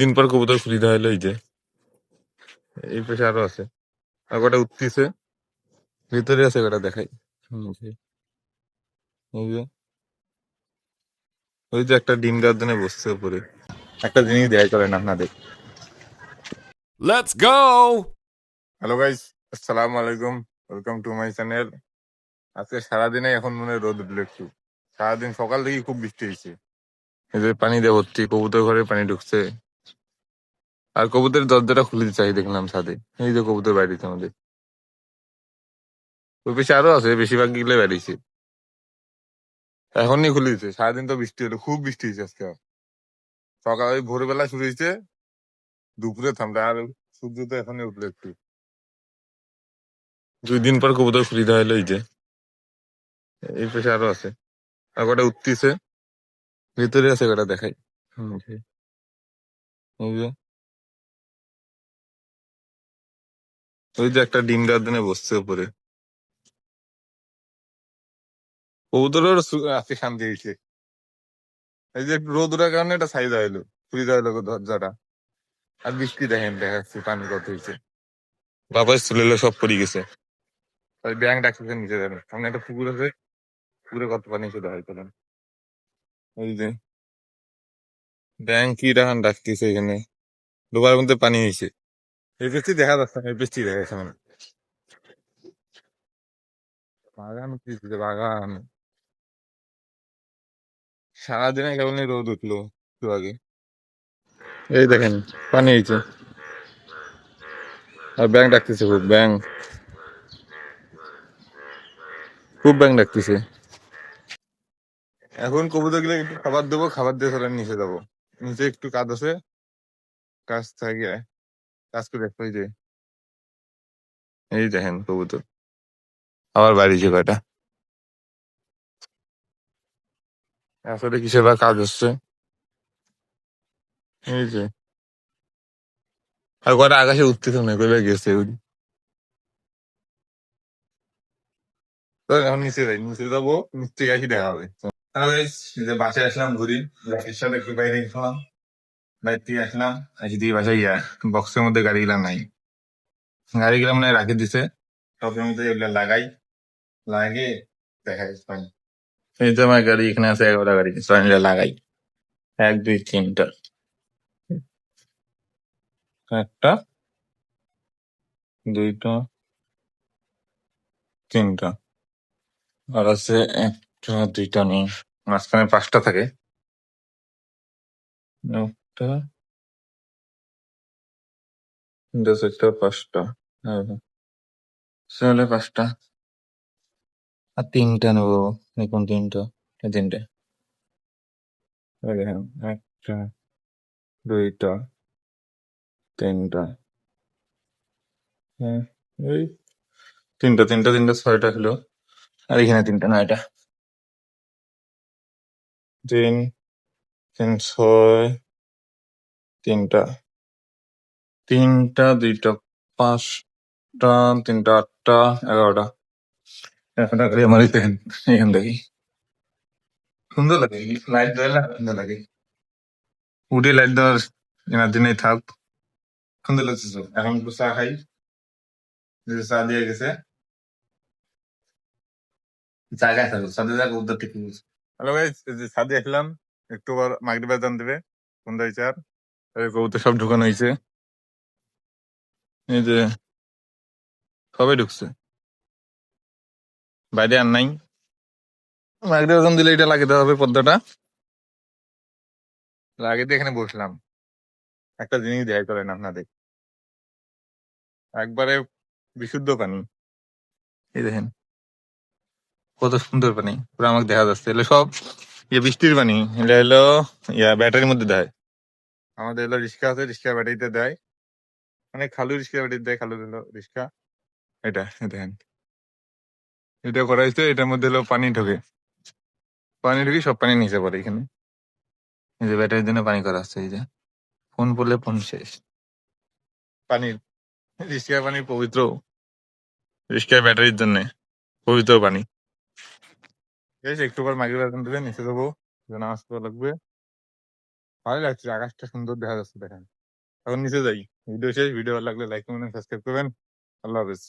দিন পর কবুতর খুলি দেওয়া হলো। এই যে এই পাশে আরো আছে, আর কটা উঠতেছে, ভিতরে আছে কটা দেখাই। এই যে ওই যে একটা ডিম দেওয়ার জন্য বসছে উপরে। একটা জিনিস দেখাই চলেন আপনাদের। Let's go! হ্যালো গাইস, আসসালামু আলাইকুম, ওয়েলকাম টু মাই চ্যানেল। আজকে সারাদিনে এখন মনে হয় রোদ উঠলো একটু। সারাদিন সকাল থেকে খুব বৃষ্টি হয়েছে। এই যে পানি দিয়ে ভর্তি, কবুতর ঘরে পানি ঢুকছে। আর কবুতরের দরজাটা খুলে চাই দেখলাম ছাদে। এই যে কবুতর বাড়িতে আমাদের ওই পেছনে আরো আছে, বেশিরভাগ গিলে বেরিয়েছে। এখনই খুলে দিচ্ছে, সারাদিন তো বৃষ্টি হলো, খুব বৃষ্টি হয়েছে আজকে। সকালে ভোরবেলা শুরু হয়েছে, দুপুরে থামলে, আর সূর্য তো এখনই উঠলো একটু। 2 দিন পর কবুতর খুলি দেওয়া হলো। এই যে এই পাশে আরো আছে, আর কটা উঠতেছে, ভিতরে আছে কটা দেখাই। এই যে ওই যে একটা ডিম দেওয়ার জন্য বসছে উপরে। কবুতরের আজকে শান্তি হয়েছে। এই যে একটু রোদ ওঠার কারণে এটা সাইজ হইলো, খুলি দেওয়া হলো দরজাটা। আর বৃষ্টি দেখেন, দেখাচ্ছি পানি কত হয়েছে। বাবার চুলেলো সব পড়ে গেছে। ওই ব্যাং ডাকতেছে নিচে যাবে, সামনে একটা পুকুর আছে, পুকুরে কত পানি শুধু হয় চলেন। ওই যে ব্যাং কি রাখান ডাকতেছে এখানে, ডোবার মধ্যে পানি হয়েছে। এই বৃষ্টি দেখা যাচ্ছে না, এই বৃষ্টি দেখা যাচ্ছে মানে বাগান কি দিছে, বাগান। সারাদিনে কেবল রোদ উঠলো একটু আগে। এই দেখেন পানি হয়েছে, আর ব্যাং ডাকতেছে, খুব ব্যাং, খুব ব্যাং ডাকতেছে। এখন কবুতর গুলো একটু খাবার দেবো, খাবার দিয়ে ধরে নিচে যাবো। নিচে একটু কাজ আছে, কাজ থাকে, কাজ করে একটু। এই যে এই দেখেন কবুতর আবার বাড়িছে কয়টা, আসলে কিসের বা কাজ হচ্ছে। এই যে আর কয়টা আকাশে উঠতেছে না, কইবে গেছে ওই। তো এখন নিচে যাই, নিচে যাবো, নিচ থেকে আসি দেখা হবে। হ্যালো গাইস, এই যে বাসায় আসলাম ঘুরি, রাকির সাথে একটু বাইরে গেছিলাম, বাইরে থেকে আসলাম, আসি দিয়ে বাসায় গিয়া বক্সের মধ্যে গাড়ি গেলাম নাই, গাড়ি গেলাম নাই রাখি দিছে, সবের মধ্যে এগুলা লাগাই, লাগিয়ে দেখাই পাই। এই যে আমার গাড়ি এখানে আছে, 11টা গাড়ি, সবাই লাগাই। 1 2 3টা, একটা, দুইটা, তিনটা, আর আছে একটা, দুইটা নেই, মাঝখানে 5টা থাকে। একটা, তিনটা, চারটা, 5টা, হ্যাঁ হ্যাঁ, তাহলে 5টা, আর 3টা নেবো। দেখুন 3টা, এই 3টে, এই দেখেন, একটা, দুইটা, 3টা, হ্যাঁ, এই 3টা, 3টা, 3টা, 6টা হলো। আর এখানে 3টা, 9টা, 3, 3, 6, 3টা, 3টা, 2টা, 5টা, 3টা, 8টা, 11টা। একটা করে আমার দেখেন, এখান থেকে সুন্দর লাগে, লাইট দেওয়া না, সুন্দর লাগে। উঠে লাইট দেওয়ার এনার্জি নেই, থাক, সুন্দর লাগছে তো। এখন একটু চা খাই, এই যে চা দিয়ে গেছে, চা খাই থাকবো, সাথে যাক উদ্ধার ঠিক। হ্যালো গাইস, এই যে ছাদে আসলাম, একটু আবার মাগরিব আজান দেবে, সন্ধ্যা হয়েছে। আর এই কবুতর সব ঢুকানো হয়েছে, এই যে সবাই ঢুকছে, বাইরে আর নাই। মাগরিব আজান দিলে এটা লাগিয়ে দেওয়া হবে, পর্দাটা লাগিয়ে দিয়ে এখানে বসলাম। একটা জিনিস দেখাই করেন আপনাদের, একবারে বিশুদ্ধ পানি। এই দেখেন কত সুন্দর পানি, পুরো আমাকে দেখা যাচ্ছে। এগুলো সব বৃষ্টির পানি, এটা হলো ব্যাটারির মধ্যে দেয়। আমাদের হলো রিক্সা আছে, রিক্সা ব্যাটারিতে দেয়, মানে খালু রিক্সা ব্যাটারি দেয়, খালু হলো রিক্সা। এটা দেখেন, এটা করা হয়েছে, এটার মধ্যে হলো পানি ঢোকে, পানি ঢুকে সব পানি নিচে পড়ে এখানে। এই যে ব্যাটারির জন্য পানি করা আছে, এই যে ফোন পড়লে ফোন শেষ। পানির, রিক্সার পানি পবিত্র, রিক্সার ব্যাটারির জন্য পবিত্র পানি। ঠিক আছে, একটু পর মাগরিব আজান দেবে, নিচে যাবো, নামাজ পড়া লাগবে। ভালো লাগছে, আকাশটা সুন্দর দেখা যাচ্ছে দেখেন। এখন নিচে যাই, ভিডিও শেষ। ভিডিও ভালো লাগলে লাইক কমেন্ট সাবস্ক্রাইব করবেন। আল্লাহ হাফেজ।